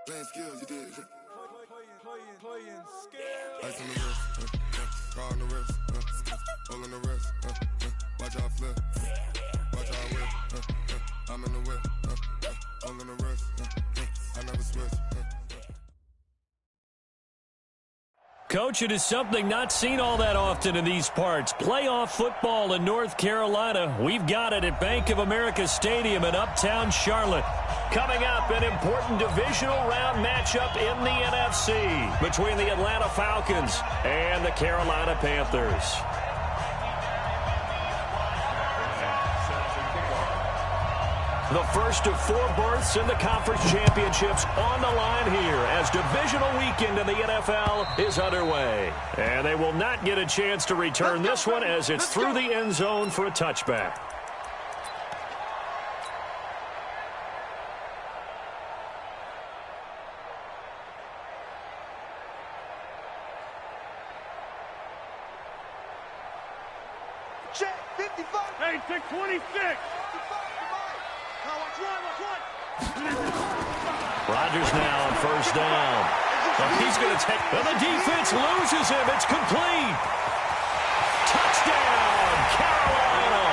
Playing skills, you did. Playing skills. Ice on the wrist, car on the wrist, hole in the wrist, watch out flip, watch out whip, I'm in the whip, hole in the wrist, I never switch. Coach, it is something not seen all that often in these parts. Playoff football in North Carolina. We've got it at Bank of America Stadium in Uptown Charlotte. Coming up, an important divisional round matchup in the NFC between the Atlanta Falcons and the Carolina Panthers. The first of 4 berths in the conference championships on the line here as divisional weekend in the NFL is underway. And they will not get a chance to return this one as it's through the end zone for a touchback. Check, 55. Hey, 626. Rodgers now on first down. He's going to take, and the defense loses him. It's complete. Touchdown, Carolina.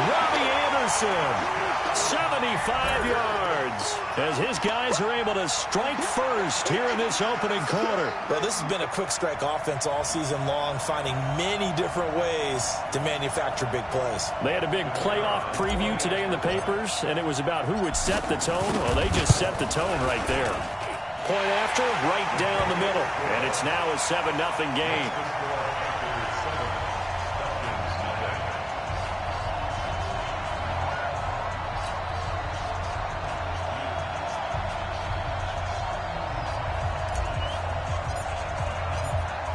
Robbie Anderson, 75 yards, as his guys are able to strike first here in this opening quarter. Well, this has been a quick strike offense all season long, finding many different ways to manufacture big plays. They had a big playoff preview today in the papers, and it was about who would set the tone. Well, they just set the tone right there. Point after, right down the middle, and it's now a 7-0 game.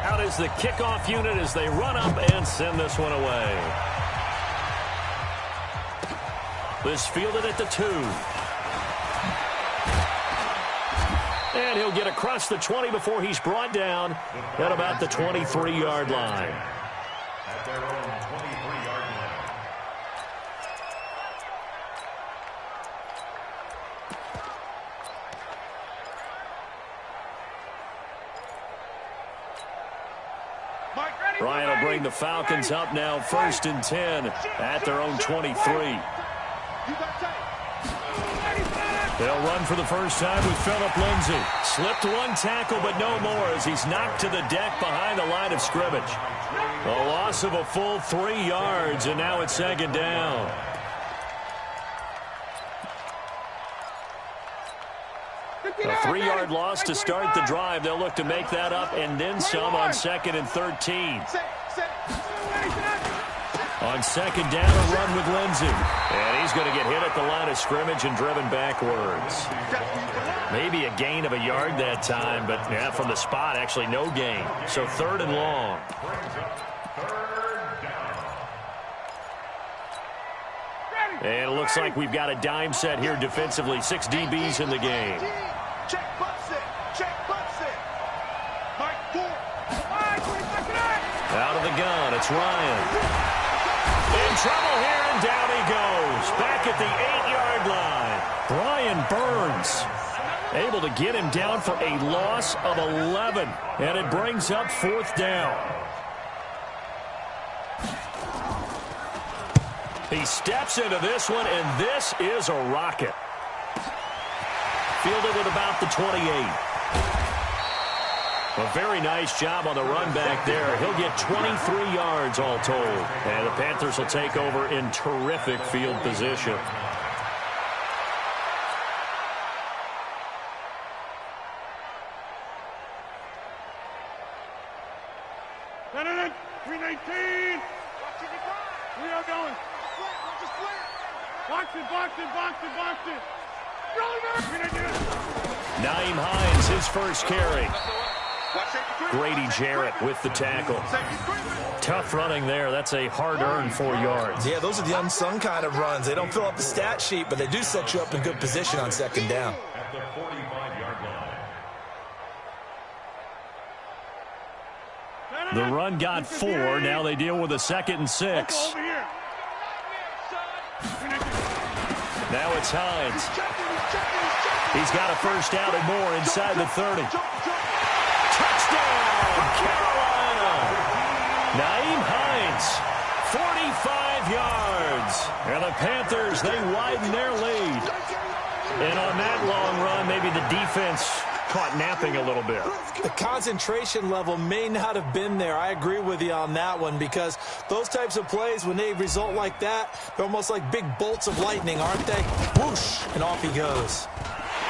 Out is the kickoff unit as they run up and send this one away. This fielded at the 2. And he'll get across the 20 before he's brought down at about the 23-yard line. At their own 23-yard line. Ryan will bring the Falcons up now, 1st and 10 at their own 23. They'll run for the first time with Phillip Lindsay. Slipped one tackle, but no more as he's knocked to the deck behind the line of scrimmage. A loss of a full 3 yards, and now it's 2nd down. A 3-yard loss to start the drive. They'll look to make that up and then some on 2nd and 13. On 2nd down, a run with Lindsay. And he's going to get hit at the line of scrimmage and driven backwards. Maybe a gain of a yard that time, but yeah, from the spot, actually no gain. So 3rd and long. And it looks like we've got a dime set here defensively. 6 DBs in the game. Check, bumps it. Check, bumps it. Mike, 4. Out of the gun, it's Ryan. In trouble here, and down he goes. Back at the 8-yard line. Brian Burns able to get him down for a loss of 11. And it brings up 4th down. He steps into this one, and this is a rocket. Fielded at about the 28. A very nice job on the run back there. He'll get 23 yards all told. And the Panthers will take over in terrific field position. No. 319. We are going. Box it. Naeem Hines, his first carry. Grady Jarrett with the tackle. Tough running there. That's a hard-earned 4 yards. Yeah, those are the unsung kind of runs. They don't fill up the stat sheet, but they do set you up in good position on 2nd down. At the 45-yard line. The run got 4. Now they deal with a 2nd and 6. Now it's Hines. He's got a first down and more inside the 30. Touchdown, Carolina! Naeem Hines, 45 yards. And the Panthers, they widen their lead. And on that long run, maybe the defense caught napping a little bit. The concentration level may not have been there. I agree with you on that one, because those types of plays, when they result like that, they're almost like big bolts of lightning, aren't they? Whoosh, and off he goes.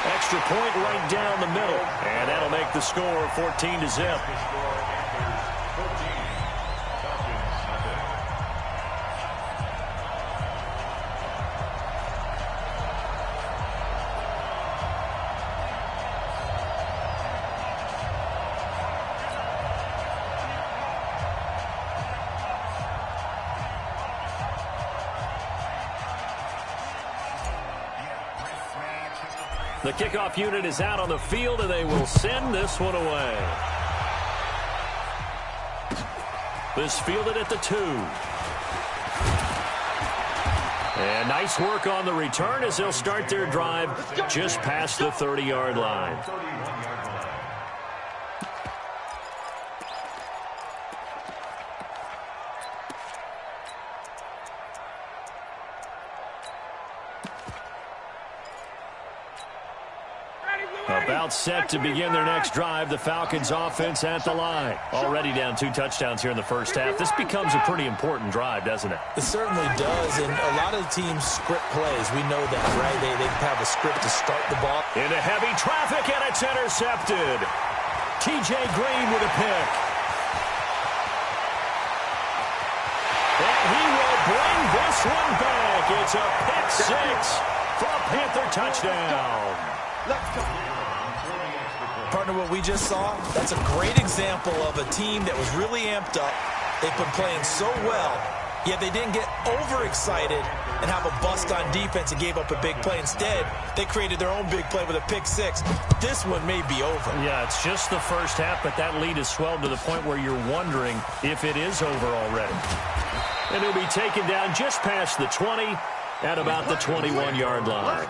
Extra point right down the middle. And that'll make the score 14-0. The kickoff unit is out on the field, and they will send this one away. This fielded at the 2. And nice work on the return as they'll start their drive just past the 30-yard line. About set to begin their next drive. The Falcons offense at the line. Already down 2 touchdowns here in the first half. This becomes a pretty important drive, doesn't it? It certainly does, and a lot of the teams script plays. We know that, right? They have a script to start the ball. Into heavy traffic, and it's intercepted. T.J. Green with a pick. And he will bring this one back. It's a pick 6 for a Panther touchdown. Let's go. Partner, what we just saw, that's a great example of a team that was really amped up. They've been playing so well, yet they didn't get overexcited and have a bust on defense and gave up a big play. Instead, they created their own big play with a pick 6. This one may be over. Yeah, it's just the first half, but that lead has swelled to the point where you're wondering if it is over already. And he'll be taken down just past the 20 at about the 21-yard line.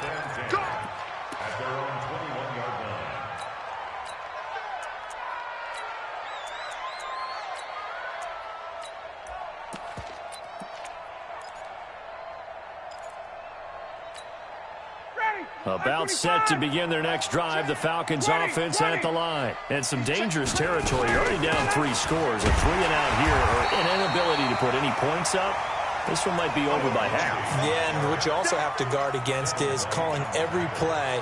About set to begin their next drive. The Falcons offense at the line. And some dangerous territory. You're already down 3 scores. A 3-and-out here, or an inability to put any points up. This one might be over by half. Yeah, and what you also have to guard against is calling every play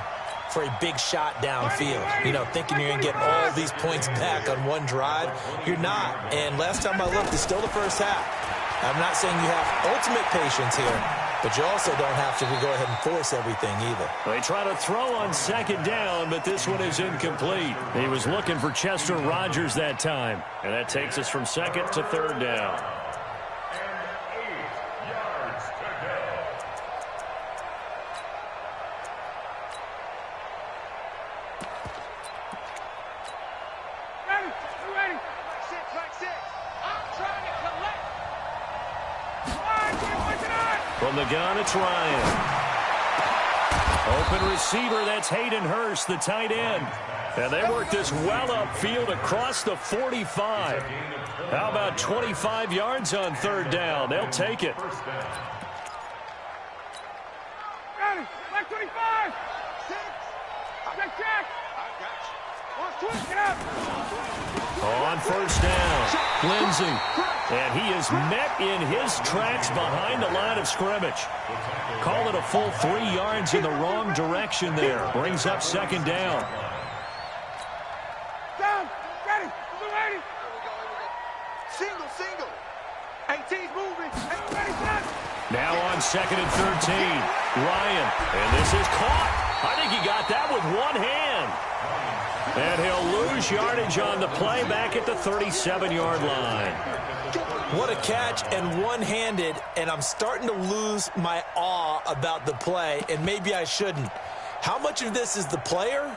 for a big shot downfield. You know, thinking you're going to get all these points back on one drive. You're not. And last time I looked, it's still the first half. I'm not saying you have ultimate patience here, but you also don't have to go ahead and force everything either. They try to throw on second down, but this one is incomplete. He was looking for Chester Rogers that time. And that takes us from second to third down. From the gun, it's Ryan. Open receiver, that's Hayden Hurst, the tight end. And they work this well upfield across the 45. How about 25 yards on third down? They'll take it. Ready, like 25. 6. Check. Get up. On first down, Lindsey. And he is met in his tracks behind the line of scrimmage. Call it a full 3 yards in the wrong direction there. Brings up second down. Down. Ready. Ready. Single. 18's moving. Everybody set. Now on second and 13. Ryan. And this is caught. I think he got that with one hand. And he'll lose yardage on the play back at the 37-yard line. What a catch, and one-handed, and I'm starting to lose my awe about the play, and maybe I shouldn't. How much of this is the player?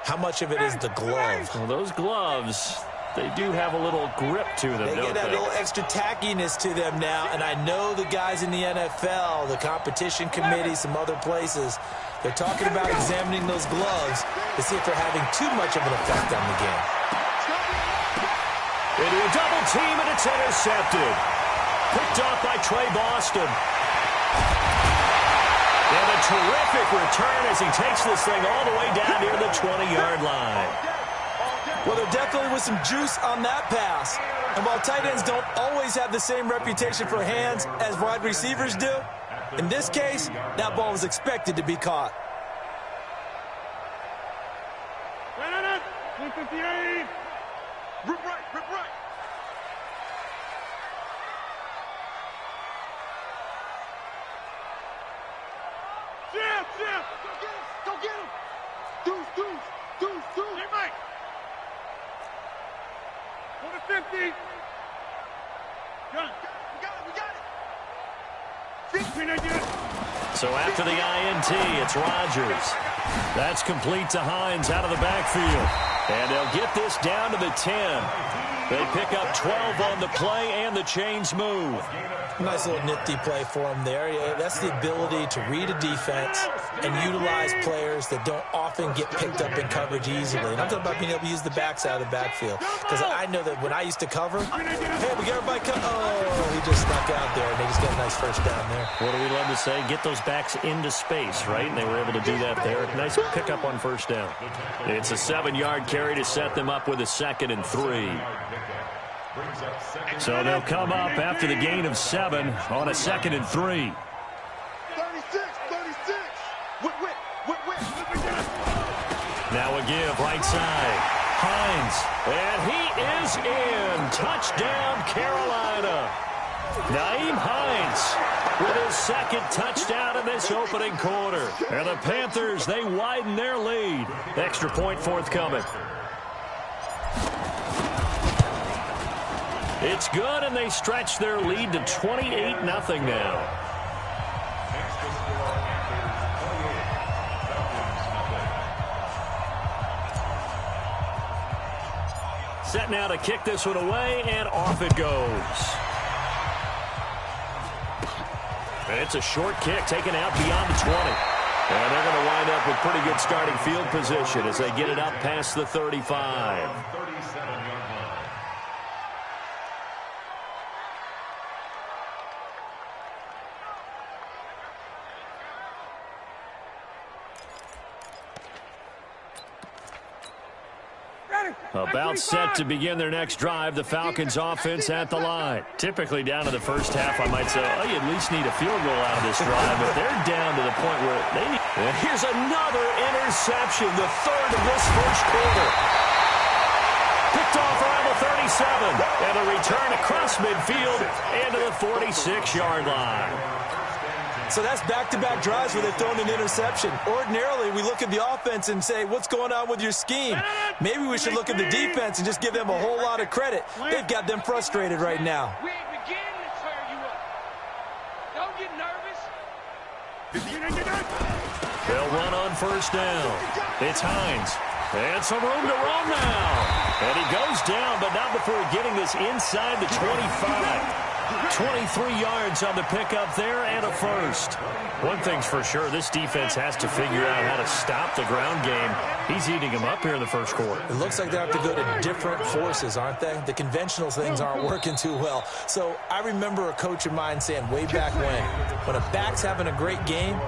How much of it is the glove? Well, those gloves, they do have a little grip to them, They don't get that they? little extra tackiness to them now, and I know the guys in the NFL, the competition committee, some other places, They're talking about examining those gloves to see if they're having too much of an effect on the game. Into a double team, and it's intercepted. Picked off by Trey Boston. And a terrific return as he takes this thing all the way down near the 20-yard line. Well, there definitely was some juice on that pass. And while tight ends don't always have the same reputation for hands as wide receivers do, in this case, that ball was expected to be caught. 158. Rip right, rip right. Jam. Go get him. Deuce. Hey, Mike. 150. Got it. We got it. So after the INT, it's Rodgers. That's complete to Hines out of the backfield. And they'll get this down to the 10. They pick up 12 on the play, and the chains move. Nice little nifty play for him there. That's the ability to read a defense and utilize players that don't often get picked up in coverage easily. And I'm talking about being able to use the backside of the backfield. Because I know that when I used to cover, hey, we got everybody cut. Oh, he just snuck out there, and they just got a nice first down there. What do we love to say? Get those backs into space, right? And they were able to do that there. Nice pickup on first down. It's a 7-yard carry to set them up with a 2nd and 3. So they'll come up after the gain of 7 on a 2nd and 3. 36. Whip. Now a give right side. Hines. And he is in. Touchdown, Carolina. Nyheim Hines with his 2nd touchdown in this opening quarter. And the Panthers, they widen their lead. Extra point forthcoming. It's good, and they stretch their lead to 28-0 now. Set now to kick this one away, and off it goes. And it's a short kick taken out beyond the 20. And they're going to wind up with pretty good starting field position as they get it up past the 35. About set to begin their next drive, the Falcons offense at the line. Typically down to the first half, I might say, oh, you at least need a field goal out of this drive, but they're down to the point where they need... And here's another interception, the 3rd of this first quarter. Picked off around the 37, and a return across midfield into the 46-yard line. So that's back-to-back drives where they've thrown an interception. Ordinarily, we look at the offense and say, what's going on with your scheme? Maybe we should look at the defense and just give them a whole lot of credit. They've got them frustrated right now. We ain't beginning to tear you up. Don't get nervous. They'll run on first down. It's Hines. And some room to run now. And he goes down, but not before getting this inside the 25. 23 yards on the pickup there and a first. One thing's for sure, this defense has to figure out how to stop the ground game. He's eating them up here in the first quarter. It looks like they have to go to different forces, aren't they? The conventional things aren't working too well. So I remember a coach of mine saying way back when a back's having a great game,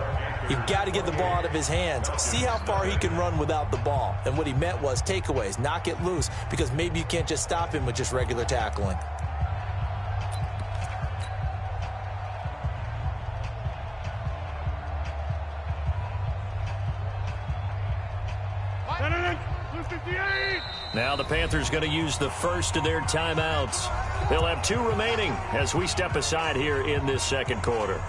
you've got to get the ball out of his hands. See how far he can run without the ball. And what he meant was takeaways, knock it loose, because maybe you can't just stop him with just regular tackling. Now the Panthers going to use the first of their timeouts. They'll have 2 remaining as we step aside here in this second quarter.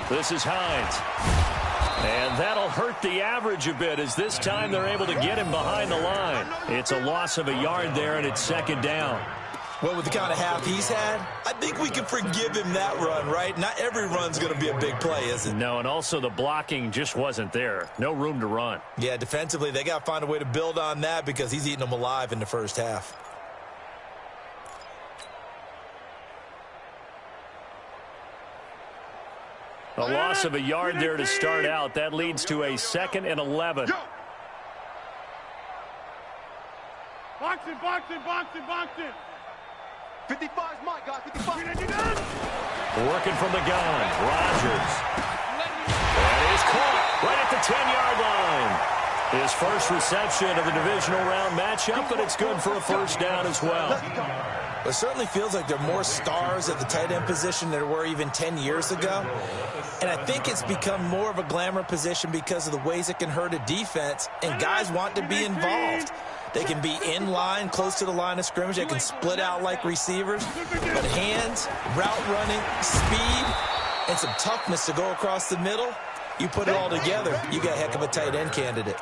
This is Hines. And that'll hurt the average a bit as this time they're able to get him behind the line. It's a loss of a yard there, and it's 2nd down. Well, with the kind of half he's had, I think we can forgive him that run, right? Not every run's going to be a big play, is it? No, and also the blocking just wasn't there. No room to run. Yeah, defensively, they got to find a way to build on that because he's eating them alive in the first half. A loss of a yard there to start out. That leads to a 2nd and 11. Boxing, boxing, boxing, boxing. 55's Mike, guys. 55. Working from the gun. Rodgers. And he's caught right at the 10-yard line. His first reception of the divisional round matchup, but it's good for a first down as well. It certainly feels like there are more stars at the tight end position than there were even 10 years ago. And I think it's become more of a glamour position because of the ways it can hurt a defense, and guys want to be involved. They can be in line, close to the line of scrimmage. They can split out like receivers. But hands, route running, speed, and some toughness to go across the middle, you put it all together, you got a heck of a tight end candidate.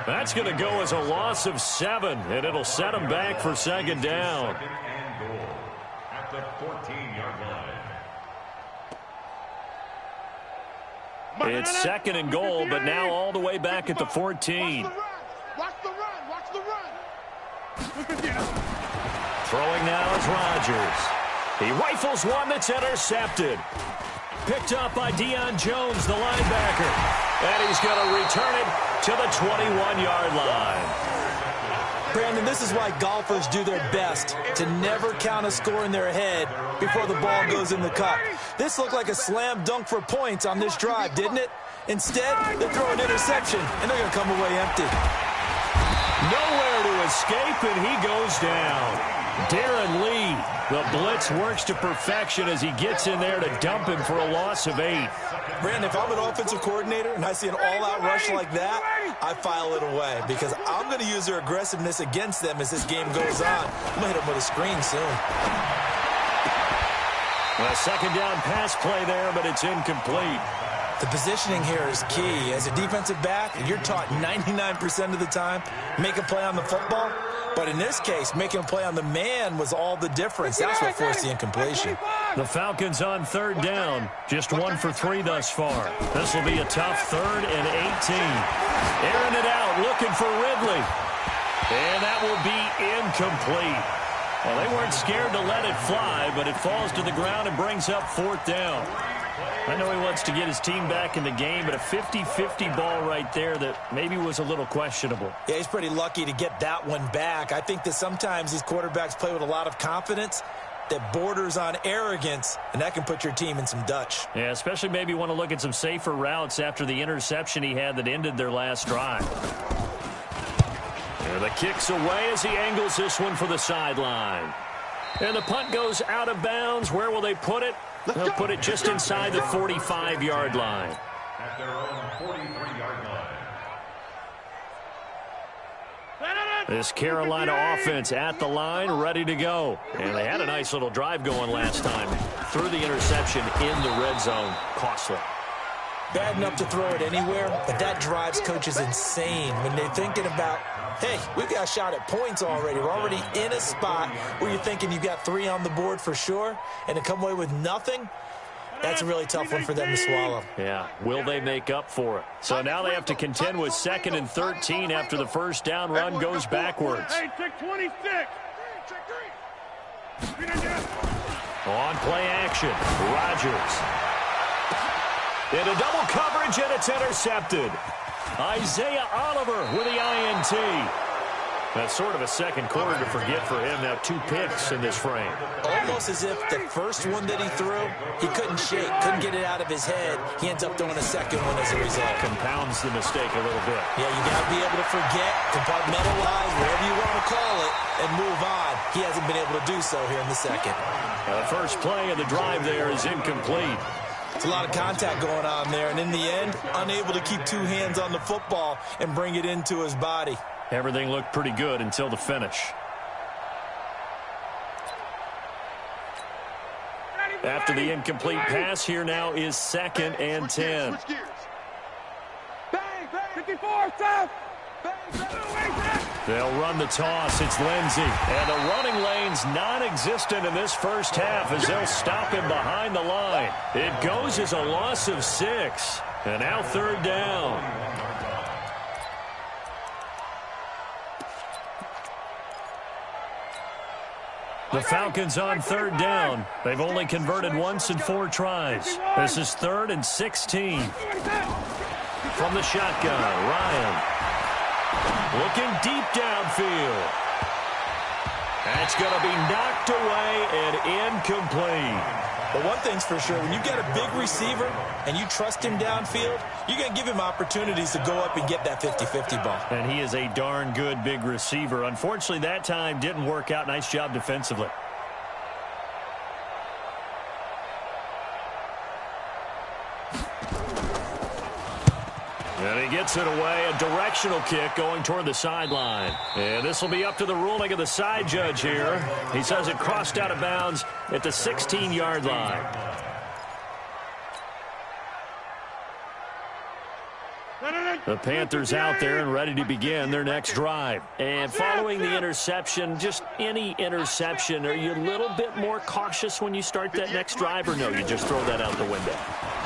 That's going to go as a loss of 7, and it'll set them back for 2nd down. Second and goal at the 14-yard line. It's 2nd and goal, but now all the way back at the 14. Watch the run. Watch the run. Throwing now is Rodgers. He rifles one that's intercepted. Picked up by Deion Jones, the linebacker. And he's going to return it to the 21-yard line. Brandon, this is why golfers do their best to never count a score in their head before the ball goes in the cup. This looked like a slam dunk for points on this drive, didn't it? Instead, they throw an interception, and they're going to come away empty. Nowhere to escape, and he goes down. Darren Lee, the blitz works to perfection as he gets in there to dump him for a loss of 8. Brandon, if I'm an offensive coordinator and I see an all-out rush like that, I file it away because I'm going to use their aggressiveness against them as this game goes on. I'm going to hit them with a screen soon. A 2nd down pass play there, but it's incomplete. The positioning here is key. As a defensive back, you're taught 99% of the time, make a play on the football. But in this case, making a play on the man was all the difference. That's what forced the incompletion. The Falcons on 3rd down. Just 1 for 3 thus far. This will be a tough 3rd and 18. Airing it out, looking for Ridley. And that will be incomplete. Well, they weren't scared to let it fly, but it falls to the ground and brings up 4th down. I know he wants to get his team back in the game, but a 50-50 ball right there that maybe was a little questionable. Yeah, he's pretty lucky to get that one back. I think that sometimes these quarterbacks play with a lot of confidence that borders on arrogance, and that can put your team in some Dutch. Yeah, especially maybe want to look at some safer routes after the interception he had that ended their last drive. And the kick's away as he angles this one for the sideline. And the punt goes out of bounds. Where will they put it? They'll put it just inside the 45-yard line. At their own 43-yard line. This Carolina offense at the line, ready to go. And they had a nice little drive going last time. Threw the interception in the red zone. Costly. Bad enough to throw it anywhere, but that drives coaches insane when they're thinking about, hey, we've got a shot at points already. We're already in a spot where you're thinking you've got 3 on the board for sure, and to come away with nothing, that's a really tough one for them to swallow. Yeah, will they make up for it? So now they have to contend with 2nd and 13 after the first down run goes backwards. Hey, check 26. On play action, Rodgers. Into double coverage, and it's intercepted. Isaiah Oliver with the INT. That's sort of a second quarter to forget for him. Now 2 picks in this frame. Almost as if the first one that he threw, he couldn't shake, couldn't get it out of his head. He ends up throwing a second one as a result. Compounds the mistake a little bit. Yeah, you got to be able to forget, compartmentalize, whatever you want to call it, and move on. He hasn't been able to do so here in the second. The first play of the drive there is incomplete. It's a lot of contact going on there, and in the end, unable to keep 2 hands on the football and bring it into his body. Everything looked pretty good until the finish. After the incomplete pass, here now is 2nd and 10. Bang, bang. 54, stop. Bang, bang. They'll run the toss. It's Lindsey. And the running lane's non-existent in this first half as they'll stop him behind the line. It goes as a loss of 6. And now third down. The Falcons on third down. They've only converted once in 4 tries. This is 3rd and 16. From the shotgun, Ryan. Looking deep downfield. That's going to be knocked away and incomplete. But one thing's for sure, when you get a big receiver and you trust him downfield, you're going to give him opportunities to go up and get that 50-50 ball. And he is a darn good big receiver. Unfortunately, that time didn't work out. Nice job defensively. And he gets it away, a directional kick going toward the sideline. And this will be up to the ruling of the side judge here. He says it crossed out of bounds at the 16-yard line. The Panthers out there and ready to begin their next drive. And following the interception, just any interception, are you a little bit more cautious when you start that next drive, or no, you just throw that out the window?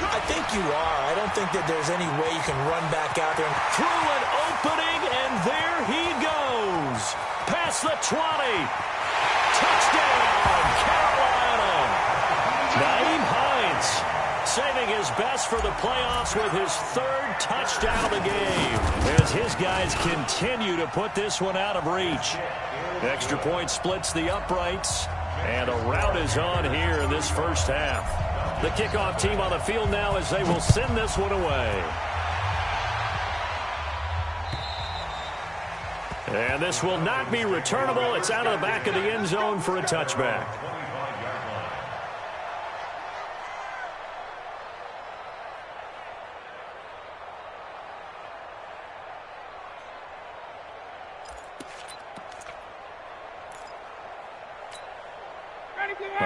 I think you are. I don't think that there's any way you can run back out there. Through an opening, and there he goes. Past the 20. Touchdown, Carolina. Naeem Hines saving his best for the playoffs with his 3rd touchdown of the game as his guys continue to put this one out of reach. Extra point splits the uprights, and a rout is on here in this first half. The kickoff team on the field now as they will send this one away. And this will not be returnable. It's out of the back of the end zone for a touchback.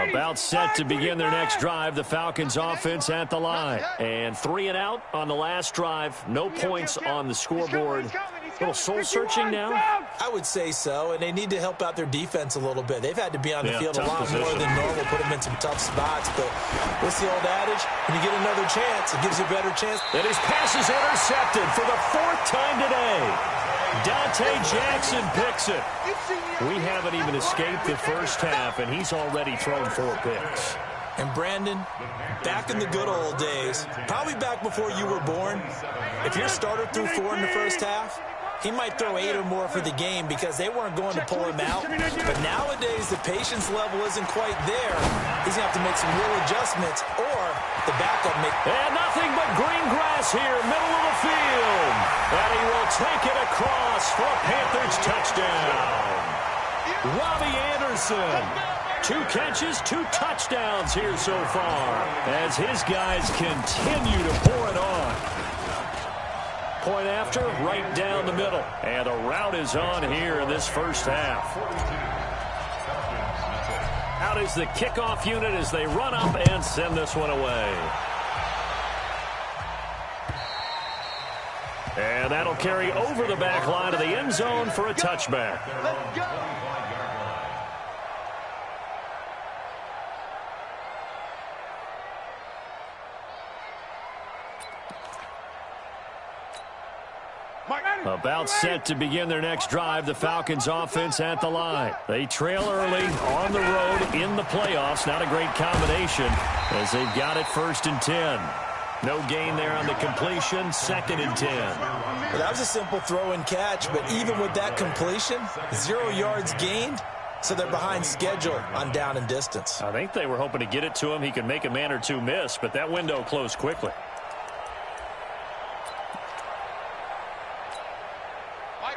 About set to begin their next drive. The Falcons offense at the line. And 3 and out on the last drive. No points on the scoreboard. A little soul-searching now? I would say so, and they need to help out their defense a little bit. They've had to be on the field a lot more than normal, put them in some tough spots. But what's the old adage? When you get another chance, it gives you a better chance. And his pass is intercepted for the 4th time today. Dante Jackson picks it. We haven't even escaped the first half, and he's already thrown 4 picks. And Brandon, back in the good old days, probably back before you were born, if your starter threw 4 in the first half, he might throw 8 or more for the game because they weren't going to pull him out. But nowadays, the patience level isn't quite there. He's going to have to make some real adjustments, or the backup make... And nothing but green grass here, middle of the field. And he will take it across for a Panthers touchdown. Robbie Anderson. 2 catches, 2 touchdowns here so far as his guys continue to pour it on. Point after, right down the middle. And a rout is on here in this first half. Out is the kickoff unit as they run up and send this one away. And that'll carry over the back line of the end zone for a touchback. Let's go. About set to begin their next drive, the Falcons offense at the line. They trail early on the road in the playoffs. Not a great combination as they've got it 1st and 10. No gain there on the completion, 2nd and 10. Well, that was a simple throw and catch, but even with that completion, 0 yards gained, so they're behind schedule on down and distance. I think they were hoping to get it to him. He could make a man or 2 miss, but that window closed quickly.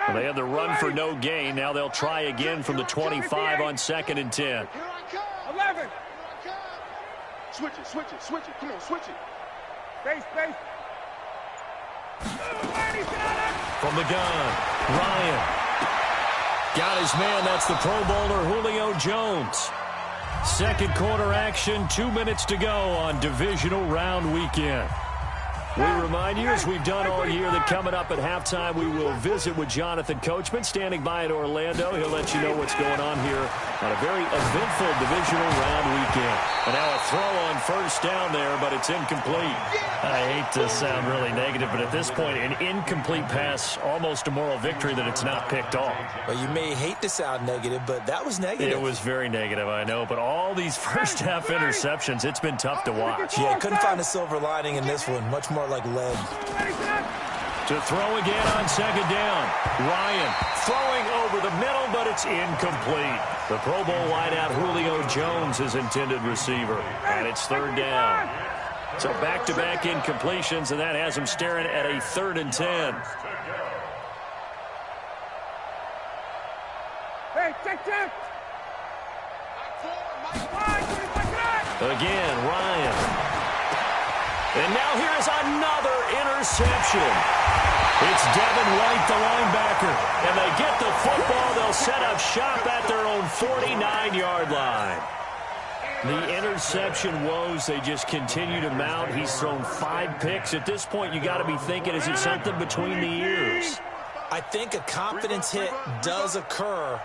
Well, they had the run for no gain. Now they'll try again from the 25 on 2nd and 10. 11. Switch it, switch it, switch it. Come on, switch it. Base. From the gun, Ryan. Got his man. That's the Pro Bowler Julio Jones. Second quarter action, 2 minutes to go on divisional round weekend. We remind you, as we've done all year, that coming up at halftime, we will visit with Jonathan Coachman, standing by in Orlando. He'll let you know what's going on here on a very eventful divisional round weekend. And now a throw on first down there, but it's incomplete. I hate to sound really negative, but at this point, an incomplete pass, almost a moral victory that it's not picked off. Well, you may hate to sound negative, but that was negative. It was very negative, I know, but all these first-half interceptions, it's been tough to watch. Yeah, couldn't find a silver lining in this one. Much more like lead. To throw again on second down. Ryan throwing over the middle, but it's incomplete. The Pro Bowl wideout Julio Jones is intended receiver, and it's third down. So back-to-back incompletions, and that has him staring at a 3rd and 10. Hey, check. Again, Ryan. And now here is another interception. It's Devin White, the linebacker. And they get the football. They'll set up shop at their own 49-yard line. The interception woes, they just continue to mount. He's thrown 5 picks. At this point, you got to be thinking, is it something between the ears? I think a confidence hit does occur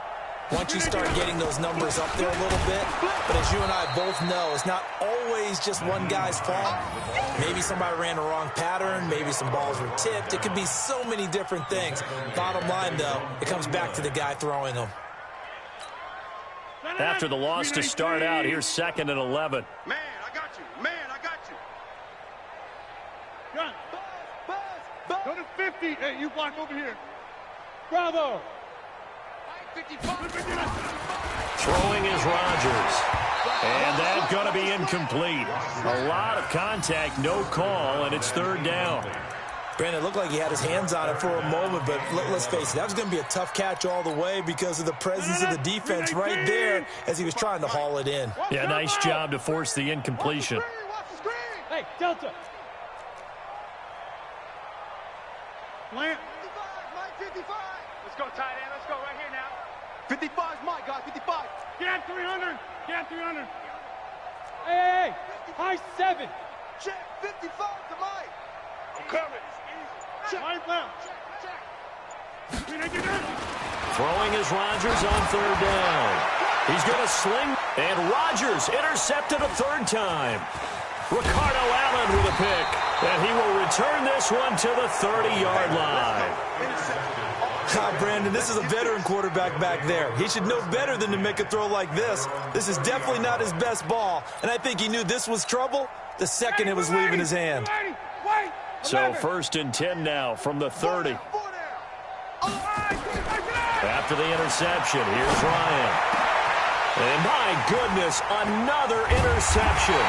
once you start getting those numbers up there a little bit. But as you and I both know, it's not always just one guy's fault. Maybe somebody ran the wrong pattern. Maybe some balls were tipped. It could be so many different things. Bottom line, though, it comes back to the guy throwing them. After the loss to start out, here's 2nd and 11. Man, I got you. Go to 50. Hey, you block over here. Bravo. Throwing is Rodgers. And that's going to be incomplete. A lot of contact, no call, and it's 3rd down. Brandon, it looked like he had his hands on it for a moment, but let's face it, that was going to be a tough catch all the way because of the presence of the defense right there as he was trying to haul it in. Yeah, nice job to force the incompletion. Hey, Delta. Plant. 55. Let's go, tight end. Let's go right here now. 55 is my guy. 55. Get 300. Get 300. Hey. High 7. Check. 55 to Mike. I'm coming. Check. Mike left. Check. Throwing is Rodgers on 3rd down. He's going to sling, and Rodgers intercepted a 3rd time. Ricardo Allen with a pick, and he will return this one to the 30-yard line. Brandon, this is a veteran quarterback back there. He should know better than to make a throw like this. This is definitely not his best ball, and I think he knew this was trouble the second it was leaving his hand. So 1st and 10 now from the 30. After the interception, here's Ryan. And my goodness, another interception.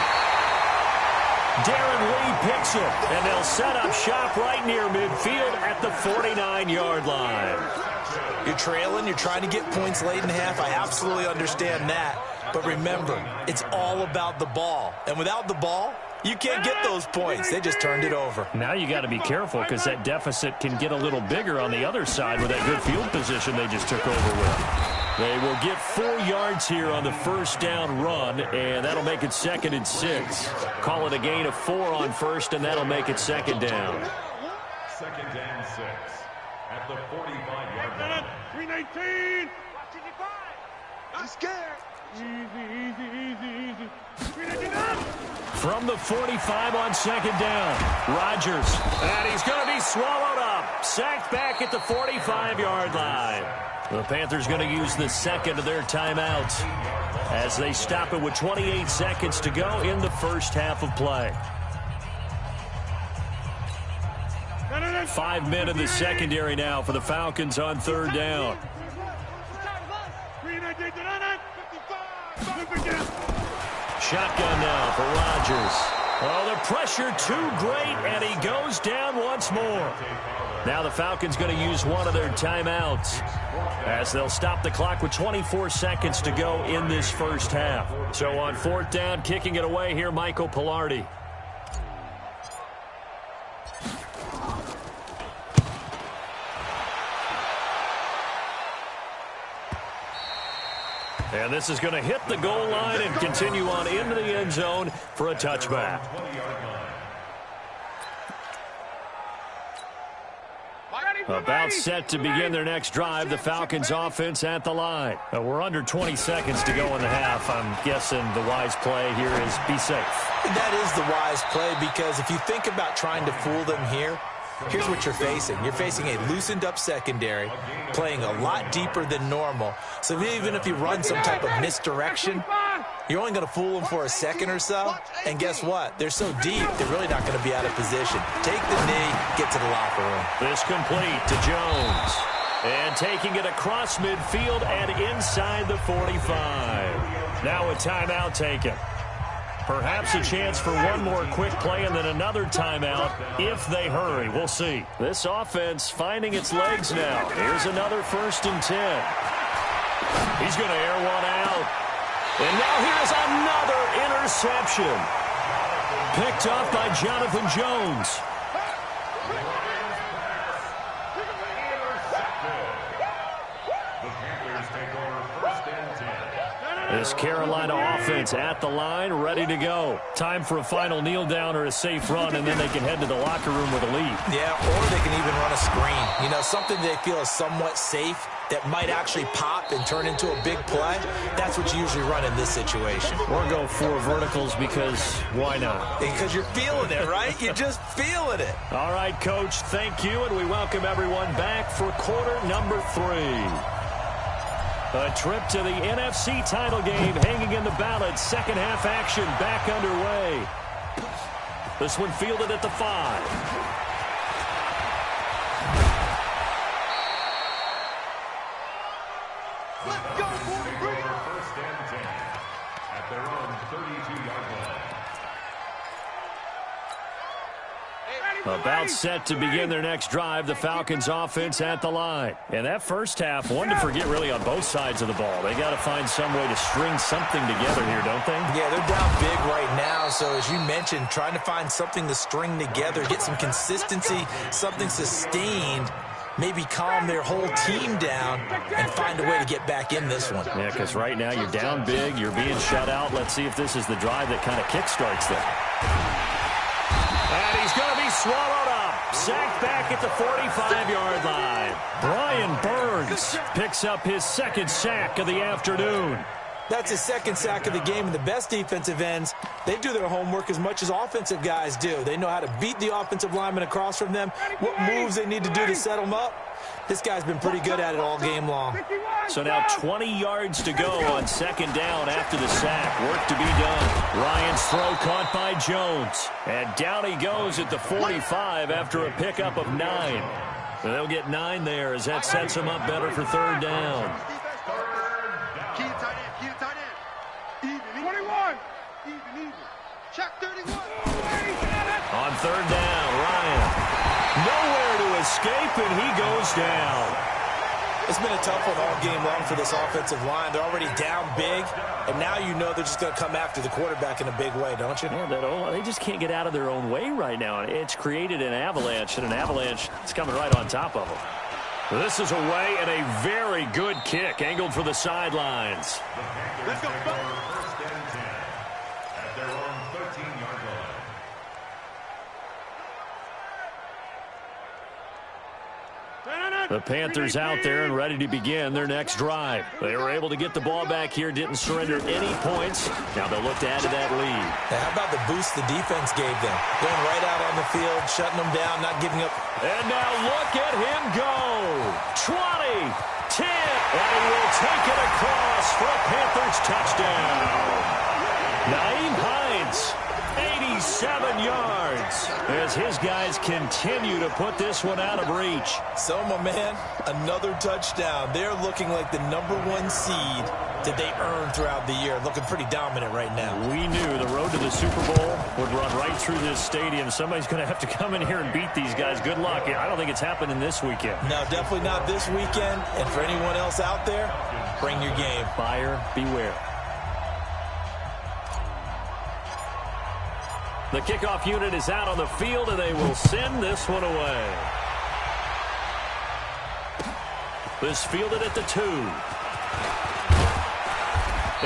Darren Lee picks it, and they'll set up shop right near midfield at the 49-yard line. You're trailing, you're trying to get points late in half. I absolutely understand that. But remember, it's all about the ball. And without the ball, you can't get those points. They just turned it over. Now you got to be careful because that deficit can get a little bigger on the other side with that good field position they just took over with. They will get 4 yards here on the 1st down run, and that'll make it 2nd and 6. Call it a gain of 4 on 1st, and that'll make it 2nd down. 2nd and 6 at the 45-yard line. 319. I'm scared. Easy. 319. From the 45 on 2nd down, Rodgers, and he's going to be swallowed up. Sacked back at the 45-yard line. The Panthers going to use the 2nd of their timeouts as they stop it with 28 seconds to go in the 1st half of play. 5 men in the secondary now for the Falcons on 3rd down. Shotgun now for Rodgers. Oh, the pressure too great, and he goes down once more. Now the Falcons going to use one of their timeouts as they'll stop the clock with 24 seconds to go in this 1st half. So on 4th down, kicking it away here, Michael Pilardi. And this is going to hit the goal line and continue on into the end zone for a touchback. About set to begin their next drive, the Falcons offense at the line. We're under 20 seconds to go in the half. I'm guessing the wise play here is be safe. That is the wise play, because if you think about trying to fool them here, here's what you're facing. You're facing a loosened up secondary, playing a lot deeper than normal. So even if you run some type of misdirection, you're only going to fool them for a second or so. And guess what? They're so deep, they're really not going to be out of position. Take the knee, get to the locker room. This complete to Jones. And taking it across midfield and inside the 45. Now a timeout taken. Perhaps a chance for one more quick play and then another timeout if they hurry. We'll see. This offense finding its legs now. Here's another 1st and 10. He's going to air one out. And now here's another interception. Picked off by Jonathan Jones. This Carolina offense at the line, ready to go. Time for a final kneel down or a safe run, and then they can head to the locker room with a lead. Yeah, or they can even run a screen. You know, something they feel is somewhat safe that might actually pop and turn into a big play. That's what you usually run in this situation. Or go 4 verticals because why not? Because you're feeling it, right? You're just feeling it. All right, Coach, thank you, and we welcome everyone back for quarter number 3. A trip to the NFC title game hanging in the balance. Second half action back underway. This one fielded at the 5. Let's go, boys. First and 10 at their own 32-yard line. About set to begin their next drive, the Falcons offense at the line. And that first half, one to forget really on both sides of the ball. They got to find some way to string something together here, don't they? Yeah, they're down big right now. So as you mentioned, trying to find something to string together, get some consistency, something sustained, maybe calm their whole team down and find a way to get back in this one. Yeah, because right now you're down big, you're being shut out. Let's see if this is the drive that kind of kickstarts them. And he's going to be swallowed up. Sacked back at the 45-yard line. Brian Burns picks up his 2nd sack of the afternoon. That's his 2nd sack of the game, and the best defensive ends, they do their homework as much as offensive guys do. They know how to beat the offensive lineman across from them, what moves they need to do to set them up. This guy's been pretty good at it all game long. So now 20 yards to go on 2nd down after the sack. Work to be done. Ryan's throw caught by Jones. And down he goes at the 45 after a pickup of 9. They'll get 9 there as that sets them up better for 3rd down. Key tight end, key tight end. Even, 21. Even. Check 31. On 3rd down, Ryan. Nowhere to escape, and he goes down. It's been a tough one all game long for this offensive line. They're already down big, and now you know they're just going to come after the quarterback in a big way, don't you? Yeah, they just can't get out of their own way right now. It's created an avalanche, and an avalanche is coming right on top of them. This is away and a very good kick, angled for the sidelines. Let's go, First and 10 at their own 13-yard line. The Panthers out there and ready to begin their next drive. They were able to get the ball back here, didn't surrender any points. Now they'll look to add to that lead. Now, how about the boost the defense gave them? Going right out on the field, shutting them down, not giving up. And now look at him go. 20, 10, and he will take it across for a Panthers touchdown. Naeem Hines, 87 yards, as his guys continue to put this one out of reach. So, my man, another touchdown. They're looking like the #1 seed that they earned throughout the year. Looking pretty dominant right now. We knew the road to the Super Bowl would run right through this stadium. Somebody's going to have to come in here and beat these guys. Good luck. I don't think it's happening this weekend. No, definitely not this weekend. And for anyone else out there, bring your game. Buyer beware. The kickoff unit is out on the field, and they will send this one away. This fielded at the 2.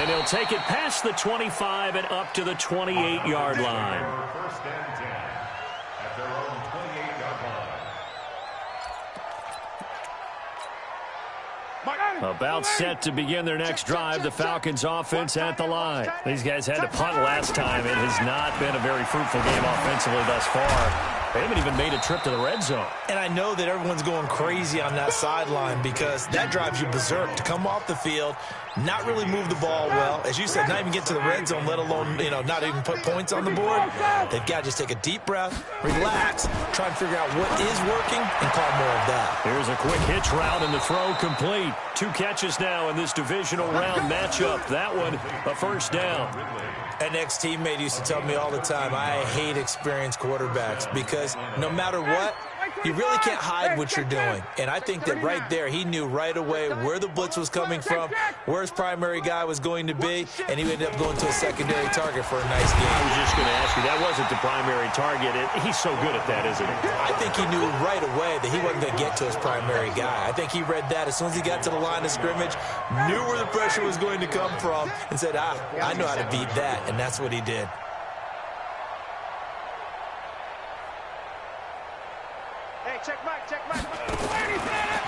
And he'll take it past the 25 and up to the 28-yard line. First and 10 at their own 28-yard line. About set to begin their next drive, the Falcons offense at the line. These guys had to punt last time. It has not been a very fruitful game offensively thus far. They haven't even made a trip to the red zone. And I know that everyone's going crazy on that sideline because that drives you berserk to come off the field, not really move the ball well. As you said, not even get to the red zone, let alone, not even put points on the board. They've got to just take a deep breath, relax, try and figure out what is working, and call more of that. Here's a quick hitch route, and the throw complete. 2 catches now in this divisional round matchup. That one, a first down. An ex-teammate used to tell me all the time, I hate experienced quarterbacks because no matter what, you really can't hide what you're doing. And I think that right there, he knew right away where the blitz was coming from, where his primary guy was going to be, and he ended up going to a secondary target for a nice game. I was just going to ask you, that wasn't the primary target. He's so good at that, isn't he? I think he knew right away that he wasn't going to get to his primary guy. I think he read that as soon as he got to the line of scrimmage, knew where the pressure was going to come from, and said, I know how to beat that, and that's what he did. Check Mike.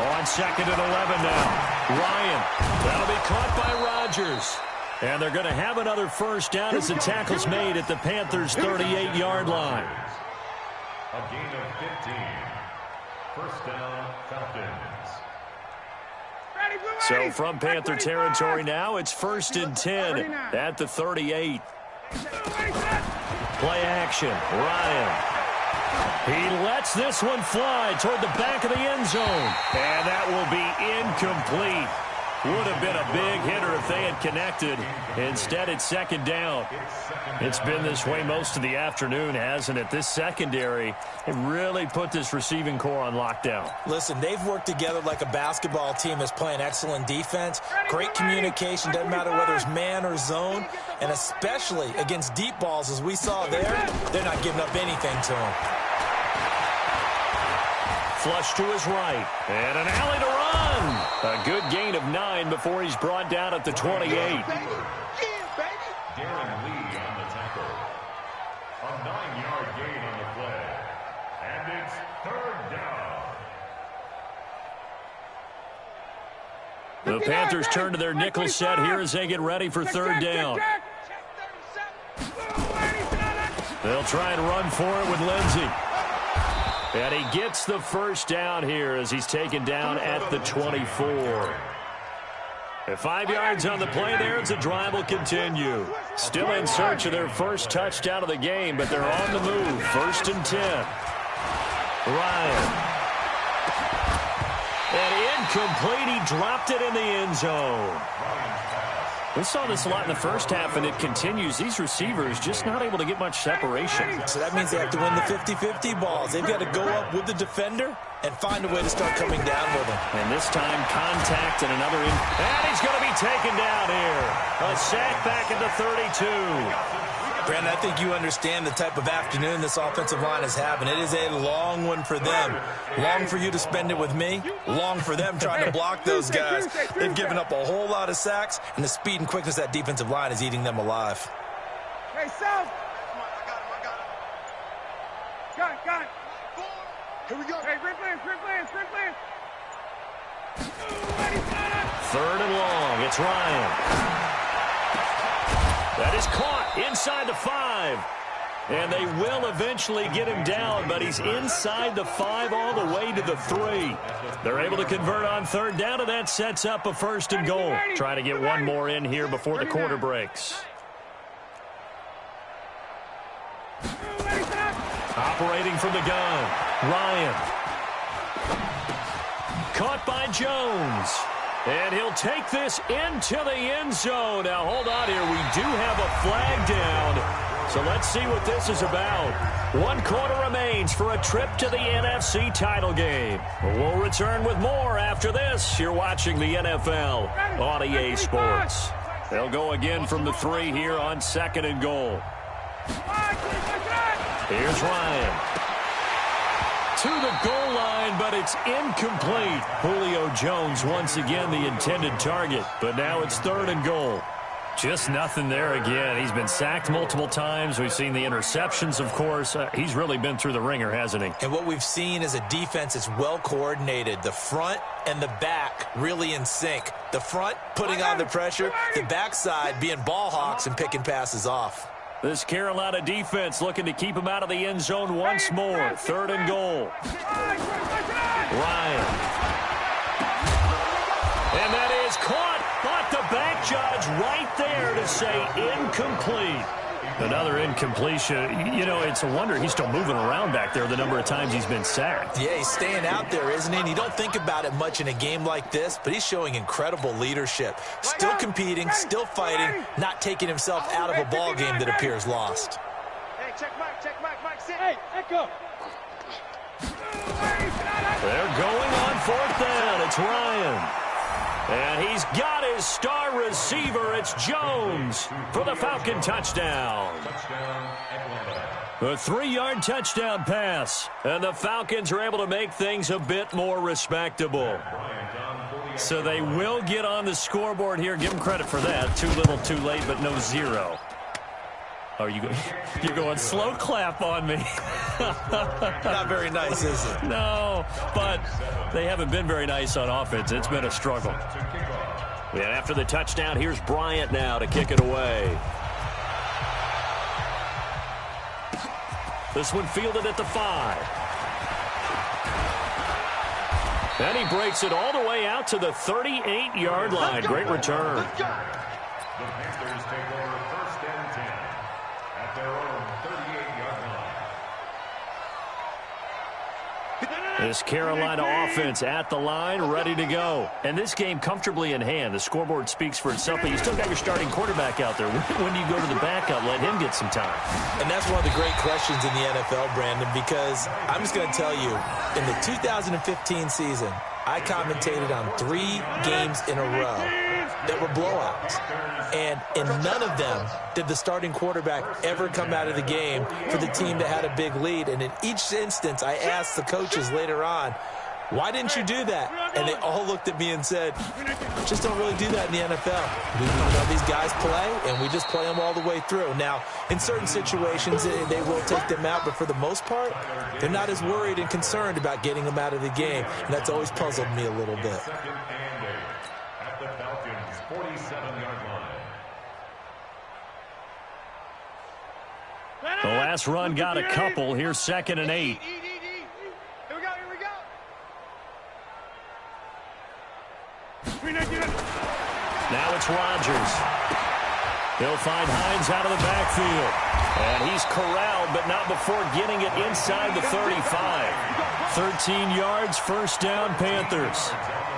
On 2nd and 11 now. Ryan. That'll be caught by Rodgers. And they're going to have another first down as the tackle's made at the Panthers' 38-yard line. A gain of 15. First down, Falcons. So from Panther territory now, it's 1st and 10 at the 38. Play action. Ryan. He lets this one fly toward the back of the end zone. And that will be incomplete. Would have been a big hitter if they had connected. Instead, it's 2nd down. It's been this way most of the afternoon, hasn't it? This secondary, it really put this receiving core on lockdown. Listen, they've worked together like a basketball team that's playing excellent defense. Great communication, doesn't matter whether it's man or zone. And especially against deep balls, as we saw there, they're not giving up anything to them. Flush to his right. And an alley to run. A good gain of 9 before he's brought down at the 28. Darren Lee on the tackle. A 9-yard gain on the play. And it's 3rd down. The Panthers turn to their nickel set here as they get ready for 3rd down. They'll try and run for it with Lindsey. And he gets the first down here as he's taken down at the 24. At 5 yards on the play there as the drive will continue. Still in search of their first touchdown of the game, but they're on the move. 1st and 10. Ryan. And incomplete. He dropped it in the end zone. We saw this a lot in the first half, and it continues. These receivers just not able to get much separation. So that means they have to win the 50-50 balls. They've got to go up with the defender and find a way to start coming down with him. And this time, contact and another in. And he's going to be taken down here. A sack back at the 32. Brandon, I think you understand the type of afternoon this offensive line is having. It is a long one for them. Long for you to spend it with me. Long for them trying to block those guys. They've given up a whole lot of sacks, and the speed and quickness of that defensive line is eating them alive. Hey, Sam. Got it. Here we go. Hey, sprint plan. 3rd and long. It's Ryan. That is caught inside the 5. And they will eventually get him down, but he's inside the 5 all the way to the 3. They're able to convert on 3rd down, and that sets up a 1st and goal. Try to get one more in here before the quarter breaks. Operating from the gun, Ryan. Caught by Jones. And he'll take this into the end zone. Now, hold on here. We do have a flag down. So let's see what this is about. 1 quarter remains for a trip to the NFC title game. We'll return with more after this. You're watching the NFL on EA Sports. They'll go again from the 3 here on 2nd and goal. Here's Ryan. To the goal line, but it's incomplete. Julio Jones once again the intended target, but now it's 3rd and goal. Just nothing there again. He's been sacked multiple times. We've seen the interceptions, of course. He's really been through the ringer, hasn't he? And what we've seen is a defense that's well coordinated. The front and the back really in sync. The front putting on the pressure, the backside being ball hawks and picking passes off. This Carolina defense looking to keep him out of the end zone once more. 3rd and goal. Ryan. And that is caught. But the back judge right there to say incomplete. Another incompletion. You know, it's a wonder he's still moving around back there the number of times he's been sacked. Yeah, he's staying out there, isn't he? And you don't think about it much in a game like this, but he's showing incredible leadership. Still competing, still fighting, not taking himself out of a ball game that appears lost. Hey, check Mike, sit. Hey, echo. They're going on 4th down. It's Ryan. And he's got his star receiver. It's Jones for the Falcon touchdown. A 3-yard touchdown pass. And the Falcons are able to make things a bit more respectable. So they will get on the scoreboard here. Give them credit for that. Too little, too late, but no 0. Oh, you're going slow clap on me. Not very nice, is it? No, but they haven't been very nice on offense. It's been a struggle. And after the touchdown, here's Bryant now to kick it away. This one fielded at the 5. And he breaks it all the way out to the 38-yard line. Great return. The Panthers take over 1st and 10 at their own 38-yard line. This Carolina offense at the line, ready to go. And this game comfortably in hand. The scoreboard speaks for itself, but you still got your starting quarterback out there. When do you go to the backup? Let him get some time. And that's one of the great questions in the NFL, Brandon, because I'm just going to tell you, in the 2015 season, I commentated on 3 games in a row that were blowouts. And in none of them did the starting quarterback ever come out of the game for the team that had a big lead. And in each instance, I asked the coaches later on, why didn't you do that? And they all looked at me and said, just don't really do that in the NFL. These guys play, and we just play them all the way through. Now, in certain situations, they will take them out, but for the most part, they're not as worried and concerned about getting them out of the game. And that's always puzzled me a little bit. At the Falcons' 47-yard line. The last run got a couple. Here's 2nd and 8. Here we go. Now it's Rodgers. He'll find Hines out of the backfield. And he's corralled, but not before getting it inside the 35. 13 yards, 1st down, Panthers.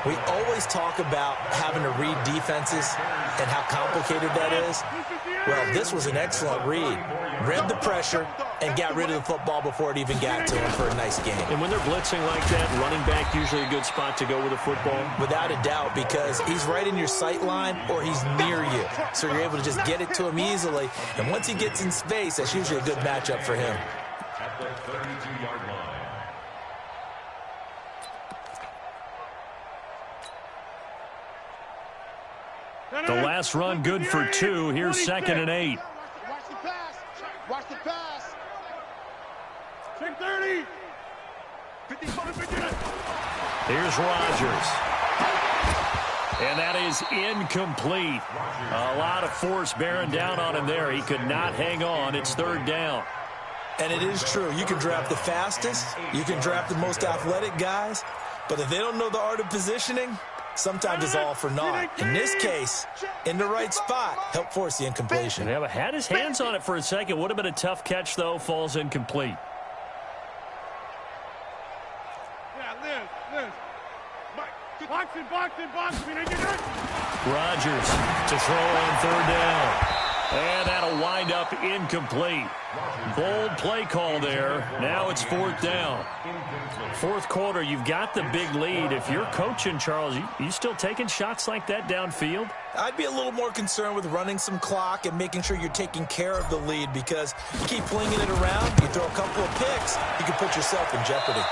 We always talk about having to read defenses and how complicated that is. Well, this was an excellent read. Read the pressure and got rid of the football before it even got to him for a nice game. And when they're blitzing like that, running back usually a good spot to go with a football? Without a doubt, because he's right in your sight line or he's near you. So you're able to just get it to him easily. And once he gets in space, that's usually a good matchup for him. At the 32-yard line. The last run good for 2. Here's 2nd and 8. Watch the pass. Check 30. 55. Here's Rodgers. And that is incomplete. A lot of force bearing down on him there. He could not hang on. It's 3rd down. And it is true. You can draft the fastest. You can draft the most athletic guys. But if they don't know the art of positioning, sometimes it's all for naught. In this case, in the right spot, helped force the incompletion. Yeah, but had his hands on it for a second. Would have been a tough catch, though. Falls incomplete. Yeah, Liz. Box. Rodgers to throw on 3rd down. And that'll wind up incomplete. Bold play call there. Now it's 4th down. 4th quarter, you've got the big lead. If you're coaching, Charles, you still taking shots like that downfield? I'd be a little more concerned with running some clock and making sure you're taking care of the lead, because you keep flinging it around, you throw a couple of picks, you can put yourself in jeopardy.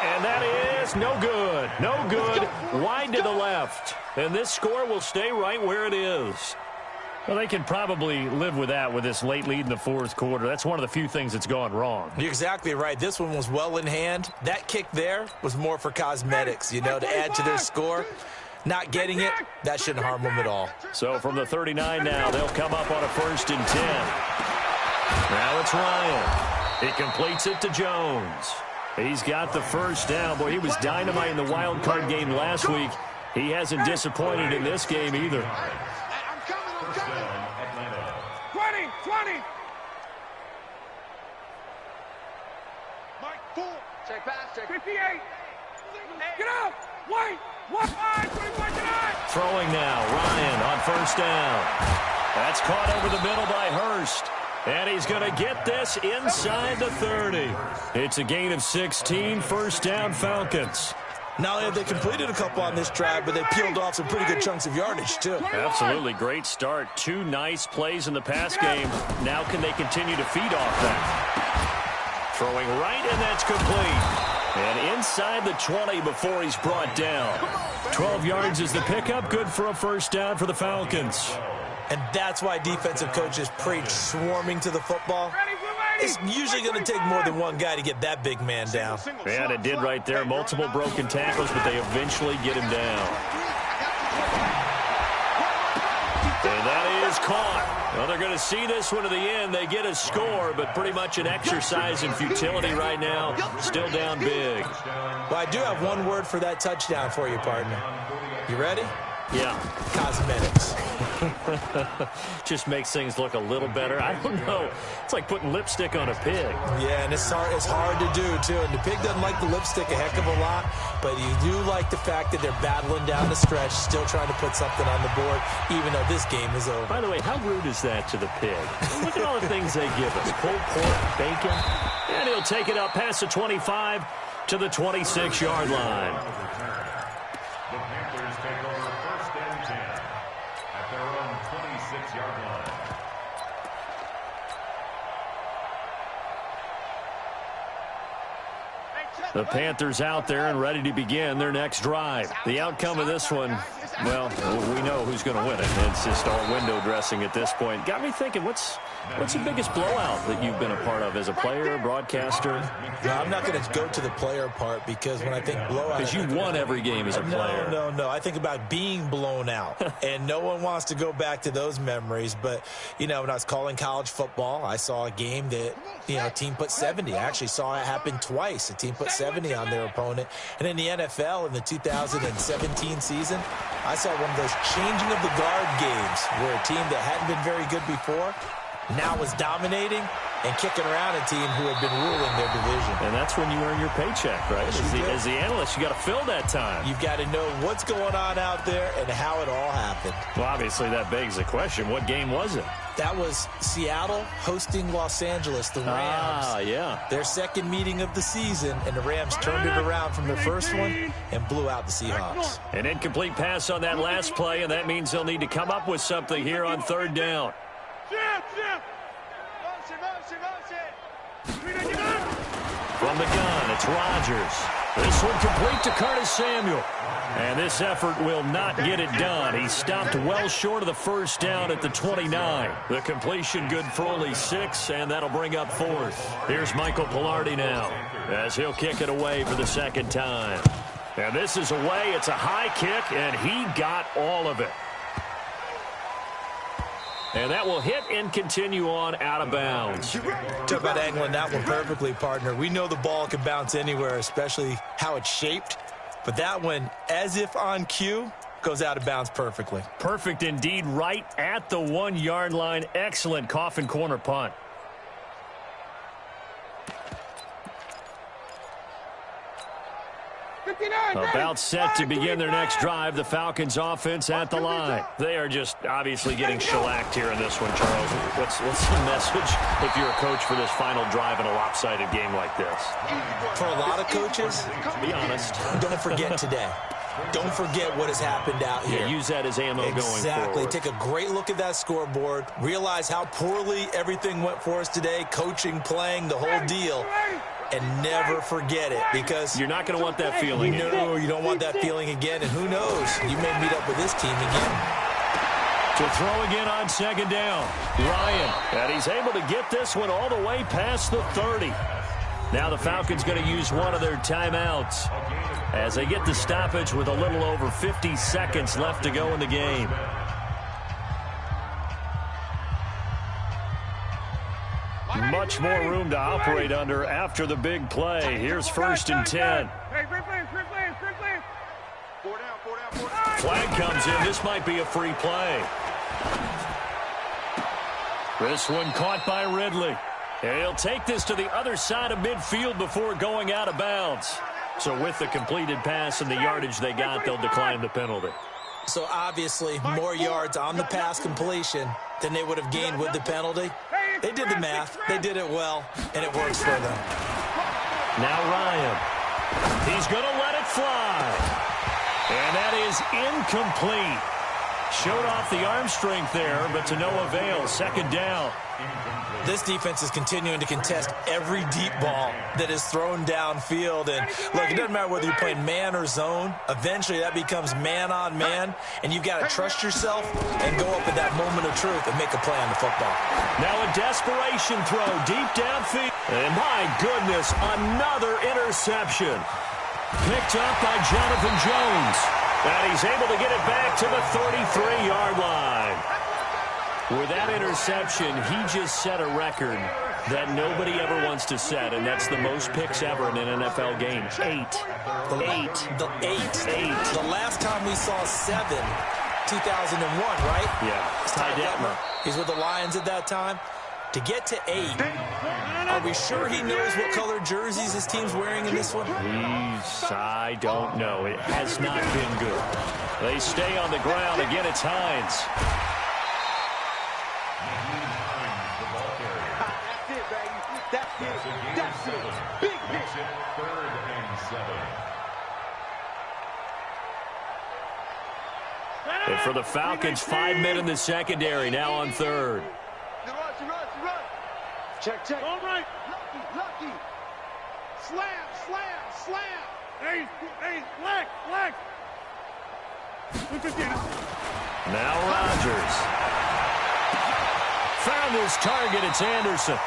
And that is no good. Wide to the left. And this score will stay right where it is. Well, they can probably live with that with this late lead in the fourth quarter. That's one of the few things that's gone wrong. You're exactly right. This one was well in hand. That kick there was more for cosmetics, to add to their score. Not getting it, that shouldn't harm them at all. So from the 39 now, they'll come up on a 1st and 10. Now it's Ryan. He completes it to Jones. He's got the first down. Boy, he was dynamite in the wild card game last week. He hasn't disappointed in this game either. I'm coming. 20. Mike, 4. Check pass, check. 58. Get out. White. 21, get out. Throwing now. Ryan on 1st down. That's caught over the middle by Hurst. And he's going to get this inside the 30. It's a gain of 16. 1st down, Falcons. Not only have they completed a couple on this drive, but they peeled off some pretty good chunks of yardage, too. Absolutely great start. 2 nice plays in the pass game. Now can they continue to feed off that? Throwing right, and that's complete. And inside the 20 before he's brought down. 12 yards is the pickup. Good for a 1st down for the Falcons. And that's why defensive coaches preach swarming to the football. It's usually going to take more than one guy to get that big man down. And it did right there. Multiple broken tackles, but they eventually get him down. And that is caught. Well, they're going to see this one to the end. They get a score, but pretty much an exercise in futility right now. Still down big. Well, I do have one word for that touchdown for you, partner. You ready? Yeah. Cosmetics. Just makes things look a little better. I don't know. It's like putting lipstick on a pig. Yeah, and it's hard to do, too. And the pig doesn't like the lipstick a heck of a lot, but you do like the fact that they're battling down the stretch, still trying to put something on the board, even though this game is over. By the way, how rude is that to the pig? Look at all the things they give us. Pulled pork, bacon. And he'll take it up past the 25 to the 26-yard line. The Panthers take over 1st and 10 at their own 26-yard line. The Panthers out there and ready to begin their next drive. The outcome of this one, well, we know who's going to win it. It's just all window dressing at this point. Got me thinking, what's the biggest blowout that you've been a part of as a player, broadcaster? No, I'm not going to go to the player part because when I think blowout... Because you won every game as a player. No. I think about being blown out. And no one wants to go back to those memories. But, when I was calling college football, I saw a game that, a team put 70. I actually saw it happen twice. A team put 70 on their opponent. And in the NFL in the 2017 season, I saw one of those changing of the guard games where a team that hadn't been very good before now was dominating and kicking around a team who had been ruling their division. And that's when you earn your paycheck, right? As the analyst, you got to fill that time. You've got to know what's going on out there and how it all happened. Well, obviously that begs the question, what game was it? That was Seattle hosting Los Angeles, the Rams. Yeah. Their second meeting of the season, and the Rams turned it around from their first one and blew out the Seahawks. An incomplete pass on that last play, and that means they'll need to come up with something here on 3rd down. From the gun, it's Rodgers. This one complete to Curtis Samuel. And this effort will not get it done. He stopped well short of the 1st down at the 29. The completion good for only 6, and that'll bring up 4th. Here's Michael Pilardi now as he'll kick it away for the 2nd time. And this is away. It's a high kick, and he got all of it. And that will hit and continue on out of bounds. Talk about angling that one perfectly, partner. We know the ball can bounce anywhere, especially how it's shaped. But that one, as if on cue, goes out of bounds perfectly. Perfect indeed, right at the 1-yard line. Excellent coffin corner punt. About set to begin their next drive. The Falcons offense at the line. They are just obviously getting shellacked here in this one, Charles. What's the message if you're a coach for this final drive in a lopsided game like this? For a lot of coaches, be honest, don't forget today. Don't forget what has happened out here. Yeah, use that as ammo going forward. Exactly. Take a great look at that scoreboard. Realize how poorly everything went for us today. Coaching, playing, the whole deal. And never forget it, because you're not going to want that feeling. No, you don't want that feeling again. And who knows? You may meet up with this team again. To throw again on second down. Ryan. And he's able to get this one all the way past the 30. Now the Falcons going to use one of their timeouts as they get the stoppage with a little over 50 seconds left to go in the game. Much more room to operate under after the big play. Here's 1st and 10. Flag comes in. This might be a free play. This one caught by Ridley. And he'll take this to the other side of midfield before going out of bounds. So with the completed pass and the yardage they got, they'll decline the penalty. So obviously more yards on the pass completion than they would have gained with the penalty. They did the math. They did it well, and it works for them. Now Ryan. He's going to let it fly. And that is incomplete. Showed off the arm strength there, but to no avail. 2nd down. This defense is continuing to contest every deep ball that is thrown downfield. And, look, it doesn't matter whether you're playing man or zone. Eventually that becomes man-on-man, and you've got to trust yourself and go up at that moment of truth and make a play on the football. Now a desperation throw deep downfield. And, my goodness, another interception. Picked up by Jonathan Jones. And he's able to get it back to the 33-yard line. With that interception, he just set a record that nobody ever wants to set, and that's the most picks ever in an NFL game. 8. The last time we saw 7, 2001, right? Yeah. Ty Detmer. He's with the Lions at that time. To get to 8, are we sure he knows what color jerseys his team's wearing in this one? I don't know. It has not been good. They stay on the ground. Again, it's Hines. That's it. Big hit. 3rd and 7. And for the Falcons, 5 men in the secondary, now on 3rd. Check. All right. Lucky. Slam. Hey, flag. Now Rodgers. Found his target. It's Anderson.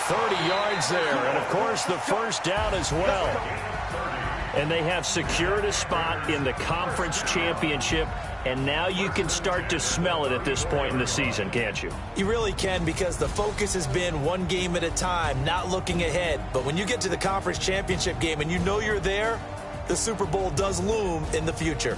30 yards there. And, of course, the 1st down as well. And they have secured a spot in the conference championship. And now you can start to smell it at this point in the season, can't you? You really can, because the focus has been one game at a time, not looking ahead. But when you get to the conference championship game and you know you're there, the Super Bowl does loom in the future.